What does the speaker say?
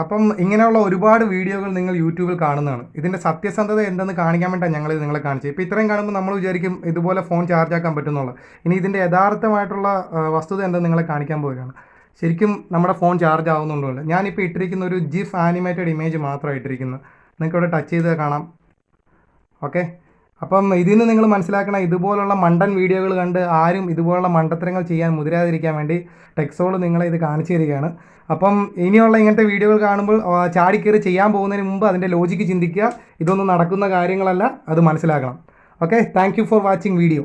അപ്പം ഇങ്ങനെയുള്ള ഒരുപാട് വീഡിയോകൾ നിങ്ങൾ യൂട്യൂബിൽ കാണുന്നതാണ്. ഇതിൻ്റെ സത്യസന്ധത എന്തെന്ന് കാണിക്കാൻ വേണ്ടിയാണ് ഞങ്ങൾ നിങ്ങളെ കാണിച്ചത്. ഇപ്പോൾ ഇത്രയും കാണുമ്പോൾ നമ്മൾ വിചാരിക്കും ഇതുപോലെ ഫോൺ ചാർജ് ആക്കാൻ പറ്റുന്നുള്ളത്. ഇനി ഇതിൻ്റെ യഥാർത്ഥമായിട്ടുള്ള വസ്തുത എന്തെന്ന് നിങ്ങളെ കാണിക്കാൻ പോവുകയാണ്. ശരിക്കും നമ്മുടെ ഫോൺ ചാർജ് ആവുന്നുണ്ടോ? ഞാനിപ്പോൾ ഇട്ടിരിക്കുന്ന ഒരു ജിഫ് ആനിമേറ്റഡ് ഇമേജ് മാത്രമാണ് ഇട്ടിരിക്കുന്നത്. നിങ്ങൾക്ക് ഇവിടെ ടച്ച് ചെയ്ത് കാണാം. ഓക്കെ, അപ്പം ഇതിൽ നിന്ന് നിങ്ങൾ മനസ്സിലാക്കണം, ഇതുപോലുള്ള മണ്ടൻ വീഡിയോകൾ കണ്ട് ആരും ഇതുപോലുള്ള മണ്ടത്തരങ്ങൾ ചെയ്യാൻ മുതിരാതിരിക്കാൻ വേണ്ടി ടെക്സോൾ നിങ്ങളെ ഇത് കാണിച്ചു തരികയാണ്. അപ്പം ഇനിയുള്ള ഇങ്ങനത്തെ വീഡിയോകൾ കാണുമ്പോൾ ചാടിക്കയറി ചെയ്യാൻ പോകുന്നതിന് മുമ്പ് അതിൻ്റെ ലോജിക്ക് ചിന്തിക്കുക. ഇതൊന്നും നടക്കുന്ന കാര്യങ്ങളല്ല, അത് മനസ്സിലാക്കണം. Okay, thank you for watching video.